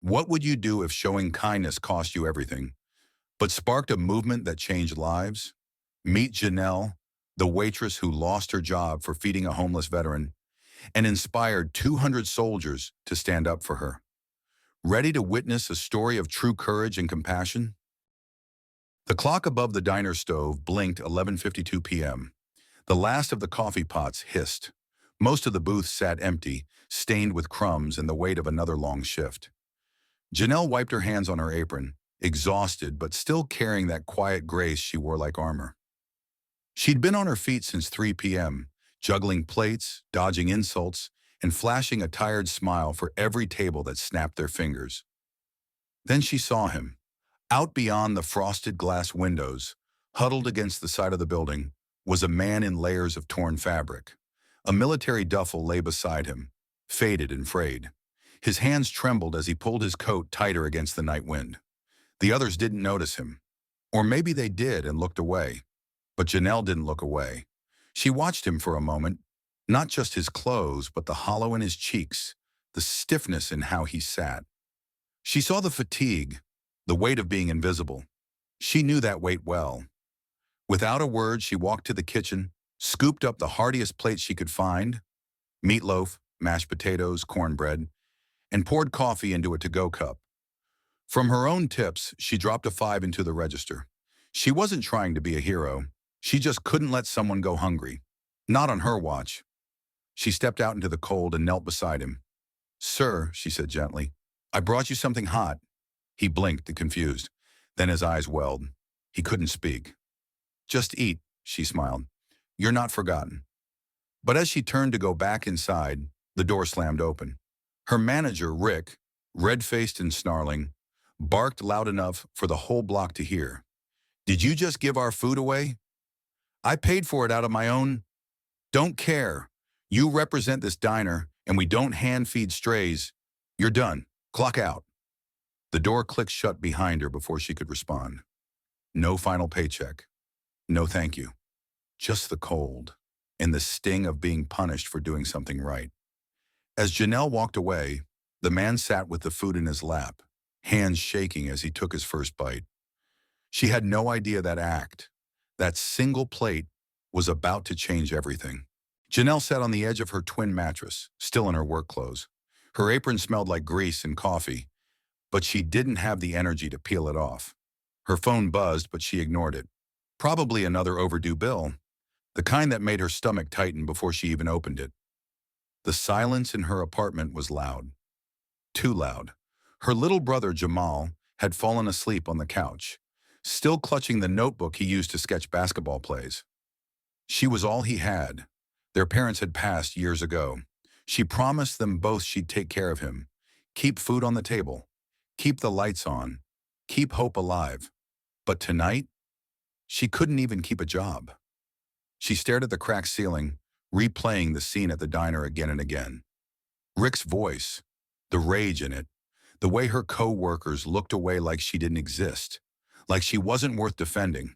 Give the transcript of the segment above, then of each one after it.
What would you do if showing kindness cost you everything, but sparked a movement that changed lives? Meet Janelle, the waitress who lost her job for feeding a homeless veteran and inspired 200 soldiers to stand up for her. Ready to witness a story of true courage and compassion? The clock above the diner stove blinked 11:52 p.m. The last of the coffee pots hissed. Most of the booths sat empty, stained with crumbs and the weight of another long shift. Janelle wiped her hands on her apron, exhausted but still carrying that quiet grace she wore like armor. She'd been on her feet since 3 p.m., juggling plates, dodging insults, and flashing a tired smile for every table that snapped their fingers. Then she saw him. Out beyond the frosted glass windows, huddled against the side of the building, was a man in layers of torn fabric. A military duffel lay beside him, faded and frayed. His hands trembled as he pulled his coat tighter against the night wind. The others didn't notice him. Or maybe they did and looked away. But Janelle didn't look away. She watched him for a moment, not just his clothes, but the hollow in his cheeks, the stiffness in how he sat. She saw the fatigue, the weight of being invisible. She knew that weight well. Without a word, she walked to the kitchen, scooped up the heartiest plate she could find, meatloaf, mashed potatoes, cornbread, and poured coffee into a to-go cup. From her own tips, she dropped a 5 into the register. She wasn't trying to be a hero. She just couldn't let someone go hungry. Not on her watch. She stepped out into the cold and knelt beside him. "Sir," she said gently, "I brought you something hot." He blinked, confused. Then his eyes welled. He couldn't speak. "Just eat," she smiled. "You're not forgotten." But as she turned to go back inside, the door slammed open. Her manager, Rick, red-faced and snarling, barked loud enough for the whole block to hear. "Did you just give our food away? I paid for it out of my own. Don't care. You represent this diner, and we don't hand-feed strays. You're done. Clock out." The door clicked shut behind her before she could respond. No final paycheck. No thank you. Just the cold and the sting of being punished for doing something right. As Janelle walked away, the man sat with the food in his lap, hands shaking as he took his first bite. She had no idea that act, that single plate, was about to change everything. Janelle sat on the edge of her twin mattress, still in her work clothes. Her apron smelled like grease and coffee, but she didn't have the energy to peel it off. Her phone buzzed, but she ignored it. Probably another overdue bill, the kind that made her stomach tighten before she even opened it. The silence in her apartment was loud. Too loud. Her little brother, Jamal, had fallen asleep on the couch, still clutching the notebook he used to sketch basketball plays. She was all he had. Their parents had passed years ago. She promised them both she'd take care of him, keep food on the table, keep the lights on, keep hope alive. But tonight, she couldn't even keep a job. She stared at the cracked ceiling, replaying the scene at the diner again and again. Rick's voice, the rage in it, the way her coworkers looked away like she didn't exist, like she wasn't worth defending.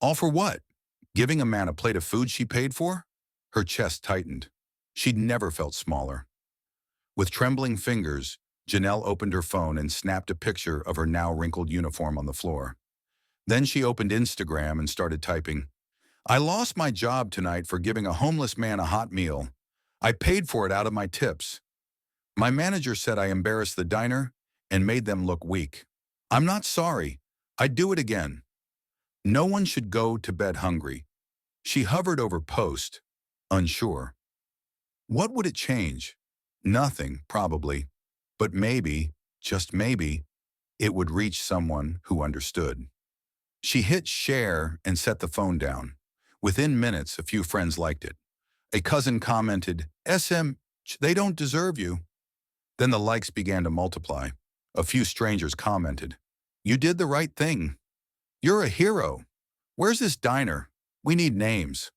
All for what? Giving a man a plate of food she paid for? Her chest tightened. She'd never felt smaller. With trembling fingers, Janelle opened her phone and snapped a picture of her now wrinkled uniform on the floor. Then she opened Instagram and started typing, "I lost my job tonight for giving a homeless man a hot meal. I paid for it out of my tips. My manager said I embarrassed the diner and made them look weak. I'm not sorry. I'd do it again. No one should go to bed hungry." She hovered over post, unsure. What would it change? Nothing, probably. But maybe, just maybe, it would reach someone who understood. She hit share and set the phone down. Within minutes, a few friends liked it. A cousin commented, "SM, they don't deserve you." Then the likes began to multiply. A few strangers commented, "You did the right thing. You're a hero. Where's this diner? We need names."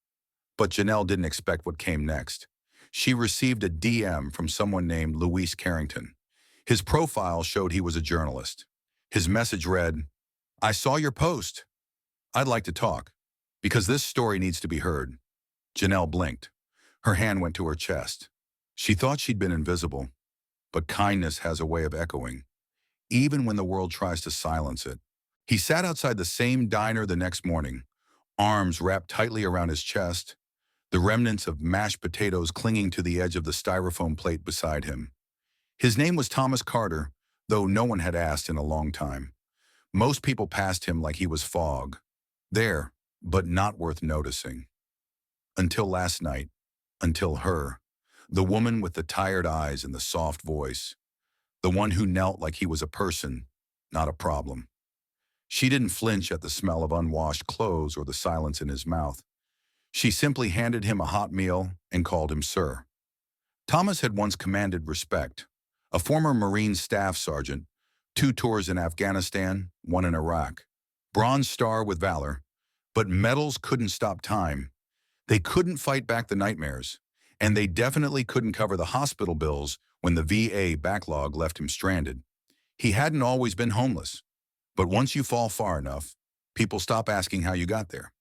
But Janelle didn't expect what came next. She received a DM from someone named Luis Carrington. His profile showed he was a journalist. His message read, "I saw your post. I'd like to talk, because this story needs to be heard." Janelle blinked. Her hand went to her chest. She thought she'd been invisible, but kindness has a way of echoing. even when the world tries to silence it. He sat outside the same diner the next morning, arms wrapped tightly around his chest, the remnants of mashed potatoes clinging to the edge of the styrofoam plate beside him. His name was Thomas Carter, though no one had asked in a long time. Most people passed him like he was fog. There, but not worth noticing. Until last night. Until her. The woman with the tired eyes and the soft voice. The one who knelt like he was a person, not a problem. She didn't flinch at the smell of unwashed clothes or the silence in his mouth. She simply handed him a hot meal and called him sir. Thomas had once commanded respect. A former Marine staff sergeant, 2 tours in Afghanistan, 1 in Iraq. Bronze Star with valor. But medals couldn't stop time. They couldn't fight back the nightmares. And they definitely couldn't cover the hospital bills when the VA backlog left him stranded. He hadn't always been homeless. But once you fall far enough, people stop asking how you got there.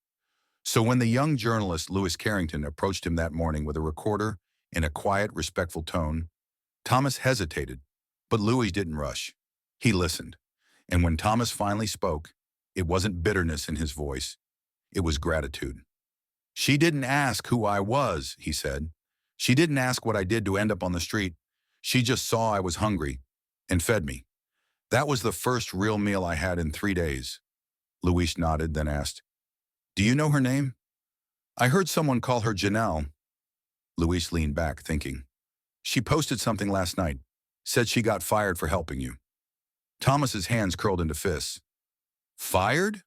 So when the young journalist Lewis Carrington approached him that morning with a recorder in a quiet, respectful tone, Thomas hesitated, but Louis didn't rush. He listened. And when Thomas finally spoke, it wasn't bitterness in his voice. It was gratitude. She didn't ask who I was, he said. She didn't ask what I did to end up on the street. She just saw I was hungry and fed me. That was the first real meal I had in 3 days. Louis nodded, then asked, "Do you know her name?" "I heard someone call her Janelle." Louis leaned back, thinking. "She posted something last night. Said she got fired for helping you." Thomas's hands curled into fists. "Fired?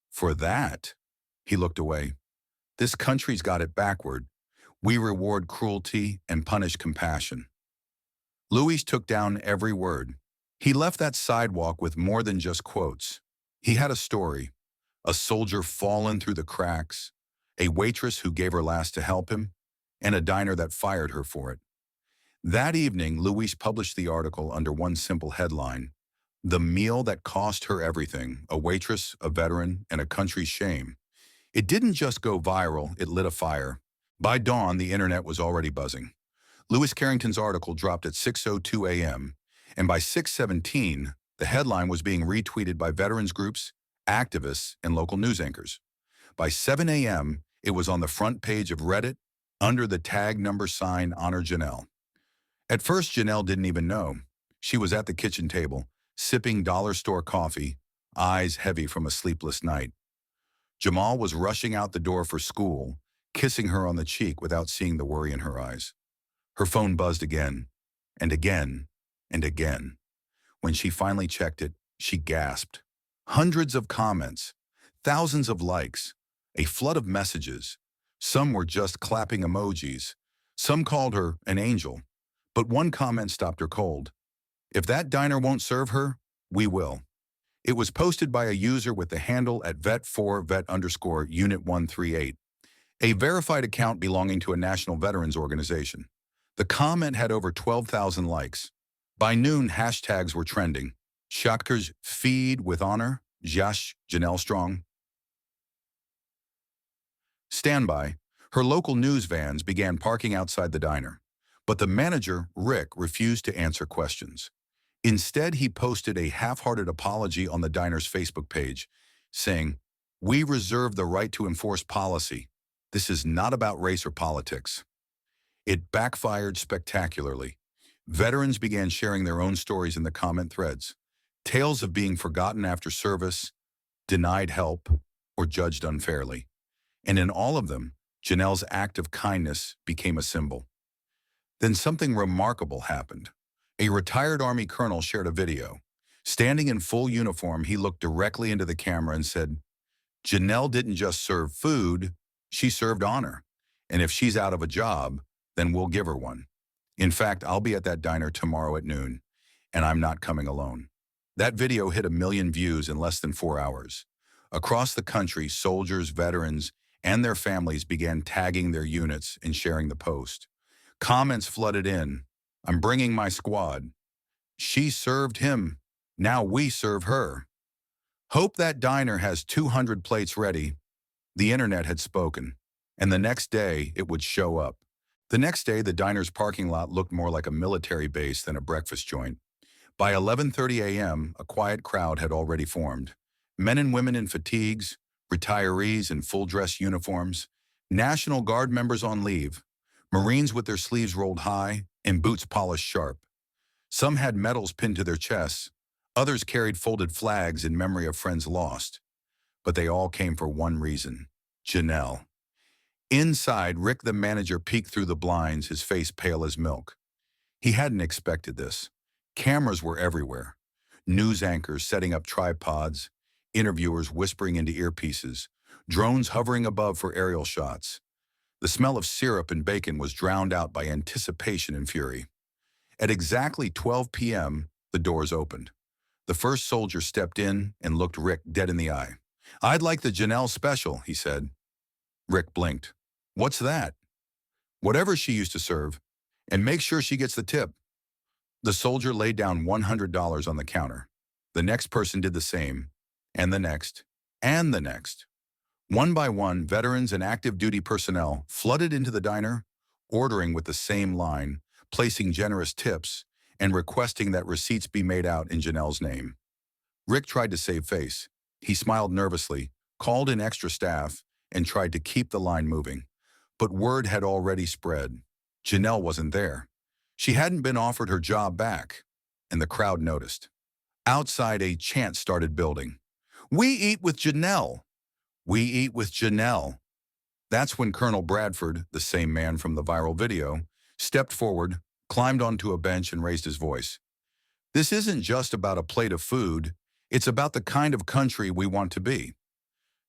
For that?" He looked away. "This country's got it backward. We reward cruelty and punish compassion." Louis took down every word. He left that sidewalk with more than just quotes. He had a story. A soldier fallen through the cracks, a waitress who gave her last to help him, and a diner that fired her for it. That evening, Louise published the article under one simple headline: "The meal that cost her everything, a waitress, a veteran, and a country's shame." It didn't just go viral, it lit a fire. By dawn, the internet was already buzzing. Lewis Carrington's article dropped at 6:02 a.m., and by 6:17, the headline was being retweeted by veterans groups, activists, and local news anchors. By 7 a.m., it was on the front page of Reddit under the tag number sign Honor Janelle. At first, Janelle didn't even know. She was at the kitchen table, sipping dollar store coffee, eyes heavy from a sleepless night. Jamal was rushing out the door for school, kissing her on the cheek without seeing the worry in her eyes. Her phone buzzed again, and again, and again. When she finally checked it, she gasped. Hundreds of comments, thousands of likes, a flood of messages. Some were just clapping emojis. Some called her an angel. But one comment stopped her cold. "If that diner won't serve her, we will." It was posted by a user with the handle at vet4vet_unit138, a verified account belonging to a national veterans organization. The comment had over 12,000 likes. By noon, hashtags were trending. Shakers feed with honor, Jash Janelle Strong. Standby, her local news vans began parking outside the diner. But the manager, Rick, refused to answer questions. Instead, he posted a half-hearted apology on the diner's Facebook page, saying, "We reserve the right to enforce policy. This is not about race or politics." It backfired spectacularly. Veterans began sharing their own stories in the comment threads. Tales of being forgotten after service, denied help, or judged unfairly. And in all of them, Janelle's act of kindness became a symbol. Then something remarkable happened. A retired Army colonel shared a video. Standing in full uniform, he looked directly into the camera and said, "Janelle didn't just serve food, she served honor. And if she's out of a job, then we'll give her one. In fact, I'll be at that diner tomorrow at noon, and I'm not coming alone." That video hit 1 million views in less than 4 hours. Across the country, soldiers, veterans, and their families began tagging their units and sharing the post. Comments flooded in. "I'm bringing my squad." "She served him. Now we serve her." "Hope that diner has 200 plates ready." The internet had spoken, and the next day it would show up. The next day, the diner's parking lot looked more like a military base than a breakfast joint. By 11:30 a.m., a quiet crowd had already formed. Men and women in fatigues, retirees in full-dress uniforms, National Guard members on leave, Marines with their sleeves rolled high and boots polished sharp. Some had medals pinned to their chests, others carried folded flags in memory of friends lost. But they all came for one reason: Janelle. Inside, Rick the manager peeked through the blinds, his face pale as milk. He hadn't expected this. Cameras were everywhere. News anchors setting up tripods, interviewers whispering into earpieces, drones hovering above for aerial shots. The smell of syrup and bacon was drowned out by anticipation and fury. At exactly 12 p.m., the doors opened. The first soldier stepped in and looked Rick dead in the eye. "I'd like the Janelle special," he said. Rick blinked. "What's that?" "Whatever she used to serve. And make sure she gets the tip." The soldier laid down $100 on the counter. The next person did the same, and the next, and the next. One by one, veterans and active duty personnel flooded into the diner, ordering with the same line, placing generous tips, and requesting that receipts be made out in Janelle's name. Rick tried to save face. He smiled nervously, called in extra staff, and tried to keep the line moving. But word had already spread. Janelle wasn't there. She hadn't been offered her job back, and the crowd noticed. Outside, a chant started building. "We eat with Janelle! We eat with Janelle!" That's when Colonel Bradford, the same man from the viral video, stepped forward, climbed onto a bench, and raised his voice. "This isn't just about a plate of food. It's about the kind of country we want to be."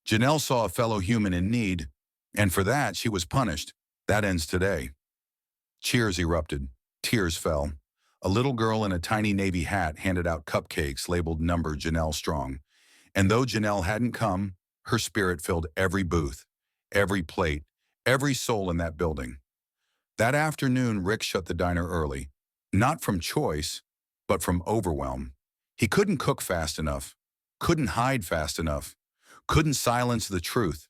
Janelle saw a fellow human in need, and for that she was punished. That ends today. Cheers erupted. Tears fell. A little girl in a tiny navy hat handed out cupcakes labeled number Janelle Strong. And though Janelle hadn't come, her spirit filled every booth, every plate, every soul in that building. That afternoon, Rick shut the diner early. Not from choice, but from overwhelm. He couldn't cook fast enough, couldn't hide fast enough, couldn't silence the truth,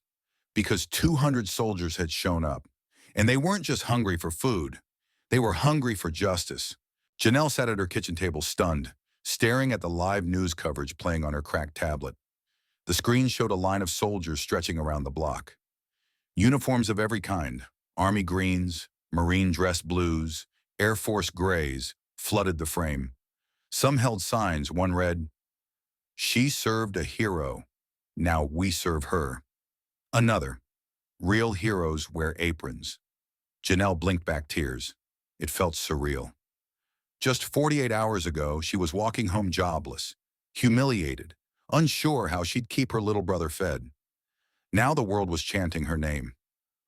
because 200 soldiers had shown up. And they weren't just hungry for food. They were hungry for justice. Janelle sat at her kitchen table stunned, staring at the live news coverage playing on her cracked tablet. The screen showed a line of soldiers stretching around the block. Uniforms of every kind, Army greens, Marine dress blues, Air Force grays, flooded the frame. Some held signs. One read, "She served a hero. Now we serve her." Another, "Real heroes wear aprons." Janelle blinked back tears. It felt surreal. Just 48 hours ago, she was walking home jobless, humiliated, unsure how she'd keep her little brother fed. Now the world was chanting her name.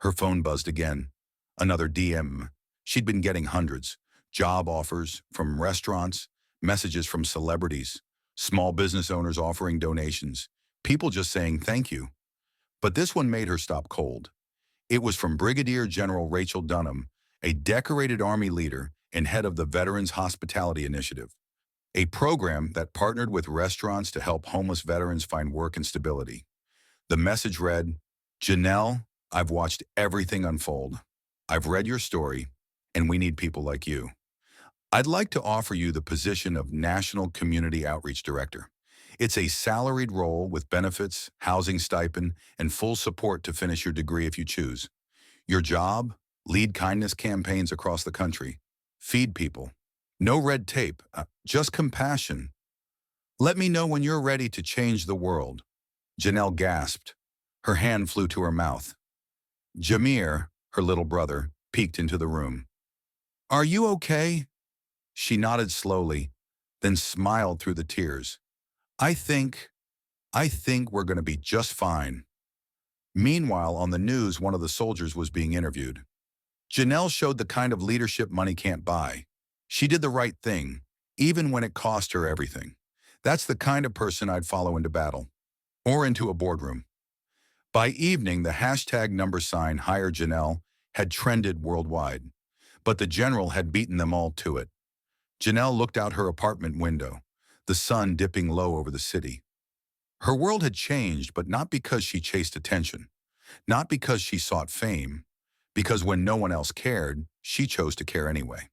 Her phone buzzed again. Another DM. She'd been getting hundreds. Job offers from restaurants, messages from celebrities, small business owners offering donations, people just saying thank you. But this one made her stop cold. It was from Brigadier General Rachel Dunham, a decorated Army leader and head of the Veterans Hospitality Initiative, a program that partnered with restaurants to help homeless veterans find work and stability. The message read, "Janelle, I've watched everything unfold. I've read your story, and we need people like you. I'd like to offer you the position of National Community Outreach Director. It's a salaried role with benefits, housing stipend, and full support to finish your degree if you choose. Your job? Lead kindness campaigns across the country. Feed people. No red tape, just compassion. Let me know when you're ready to change the world." Janelle gasped. Her hand flew to her mouth. Jameer, her little brother, peeked into the room. "Are you okay?" She nodded slowly, then smiled through the tears. I think we're going to be just fine." Meanwhile, on the news, one of the soldiers was being interviewed. Janelle showed the kind of leadership money can't buy. She did the right thing, even when it cost her everything. That's the kind of person I'd follow into battle, or into a boardroom. By evening, the hashtag #sign Hire Janelle had trended worldwide, but the general had beaten them all to it. Janelle looked out her apartment window, the sun dipping low over the city. Her world had changed, but not because she chased attention, not because she sought fame, because when no one else cared, she chose to care anyway.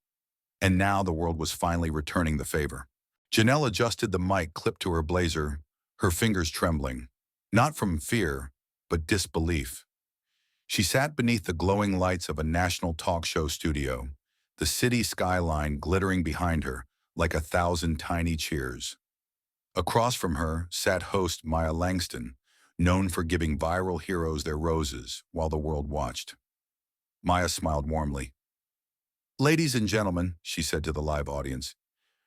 And now the world was finally returning the favor. Janelle adjusted the mic clipped to her blazer, her fingers trembling, not from fear, but disbelief. She sat beneath the glowing lights of a national talk show studio, the city skyline glittering behind her like 1,000 tiny cheers. Across from her sat host Maya Langston, known for giving viral heroes their roses while the world watched. Maya smiled warmly. "Ladies and gentlemen," she said to the live audience,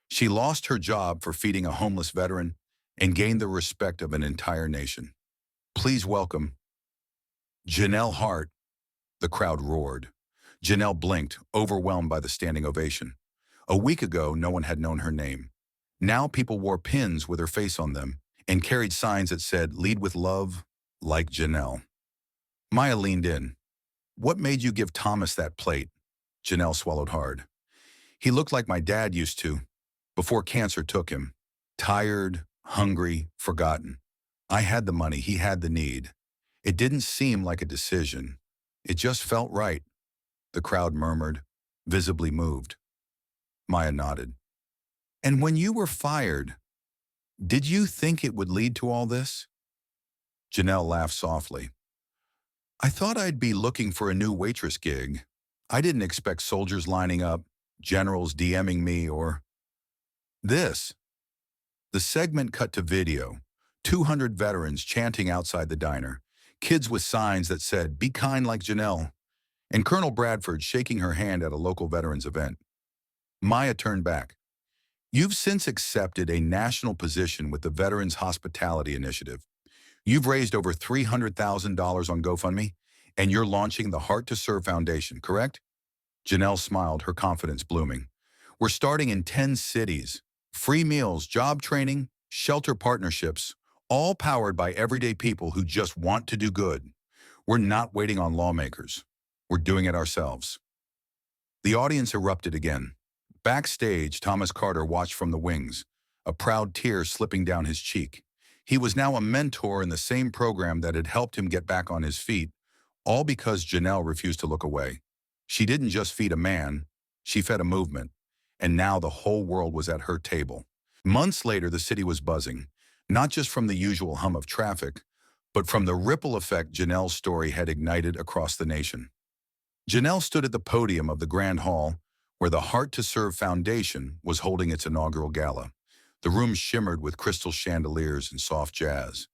she lost her job for feeding a homeless veteran and gained the respect of an entire nation. Please welcome Janelle Hart. The crowd roared. Janelle blinked, overwhelmed by the standing ovation. A week ago, no one had known her name. Now people wore pins with her face on them and carried signs that said, "Lead with love, like Janelle." Maya leaned in. "What made you give Thomas that plate?" Janelle swallowed hard. "He looked like my dad used to, before cancer took him. Tired, hungry, forgotten. I had the money, he had the need. It didn't seem like a decision. It just felt right." The crowd murmured, visibly moved. Maya nodded. "And when you were fired, did you think it would lead to all this?" Janelle laughed softly. "I thought I'd be looking for a new waitress gig. I didn't expect soldiers lining up, generals DMing me, or this." The segment cut to video. 200 veterans chanting outside the diner, kids with signs that said, "Be kind like Janelle," and Colonel Bradford shaking her hand at a local veterans event. Maya turned back. "You've since accepted a national position with the Veterans Hospitality Initiative. You've raised over $300,000 on GoFundMe, and you're launching the Heart to Serve Foundation, correct?" Janelle smiled, her confidence blooming. "We're starting in 10 cities. Free meals, job training, shelter partnerships, all powered by everyday people who just want to do good. We're not waiting on lawmakers. We're doing it ourselves." The audience erupted again. Backstage, Thomas Carter watched from the wings, a proud tear slipping down his cheek. He was now a mentor in the same program that had helped him get back on his feet, all because Janelle refused to look away. She didn't just feed a man, she fed a movement, and now the whole world was at her table. Months later, the city was buzzing, not just from the usual hum of traffic, but from the ripple effect Janelle's story had ignited across the nation. Janelle stood at the podium of the Grand Hall, where the Heart to Serve Foundation was holding its inaugural gala. The room shimmered with crystal chandeliers and soft jazz.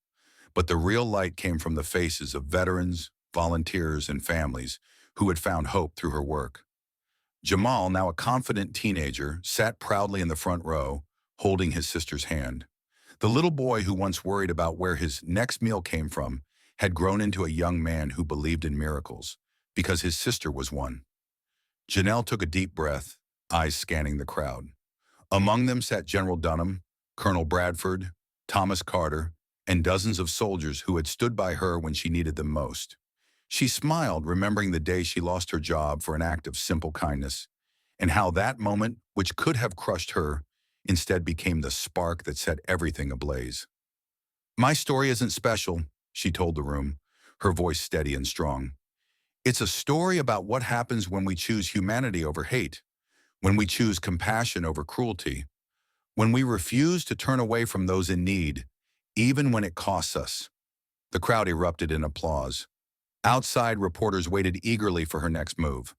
But the real light came from the faces of veterans, volunteers, and families who had found hope through her work. Jamal, now a confident teenager, sat proudly in the front row, holding his sister's hand. The little boy who once worried about where his next meal came from had grown into a young man who believed in miracles, because his sister was one. Janelle took a deep breath, eyes scanning the crowd. Among them sat General Dunham, Colonel Bradford, Thomas Carter, and dozens of soldiers who had stood by her when she needed them most. She smiled, remembering the day she lost her job for an act of simple kindness, and how that moment, which could have crushed her, instead became the spark that set everything ablaze. "My story isn't special," she told the room, her voice steady and strong. "It's a story about what happens when we choose humanity over hate, when we choose compassion over cruelty, when we refuse to turn away from those in need, even when it costs us." The crowd erupted in applause. Outside, reporters waited eagerly for her next move.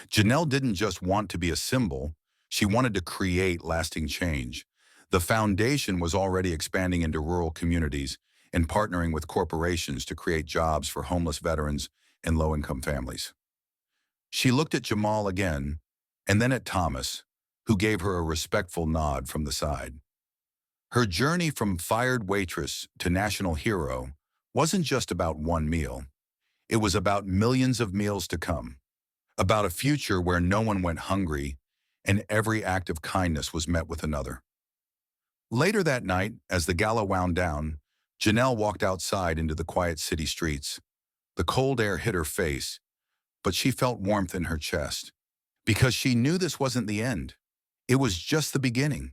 Janelle didn't just want to be a symbol, she wanted to create lasting change. The foundation was already expanding into rural communities and partnering with corporations to create jobs for homeless veterans and low-income families. She looked at Jamal again, and then at Thomas, who gave her a respectful nod from the side. Her journey from fired waitress to national hero wasn't just about one meal. It was about millions of meals to come, about a future where no one went hungry and every act of kindness was met with another. Later that night, as the gala wound down, Janelle walked outside into the quiet city streets. The cold air hit her face, but she felt warmth in her chest, because she knew this wasn't the end. It was just the beginning,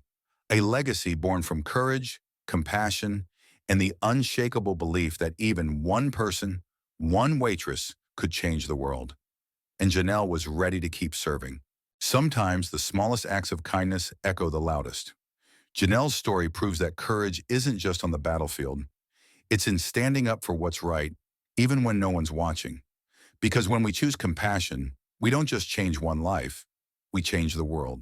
a legacy born from courage, compassion, and the unshakable belief that even one person, one waitress, could change the world. And Janelle was ready to keep serving. Sometimes the smallest acts of kindness echo the loudest. Janelle's story proves that courage isn't just on the battlefield. It's in standing up for what's right, even when no one's watching. Because when we choose compassion, we don't just change one life, we change the world.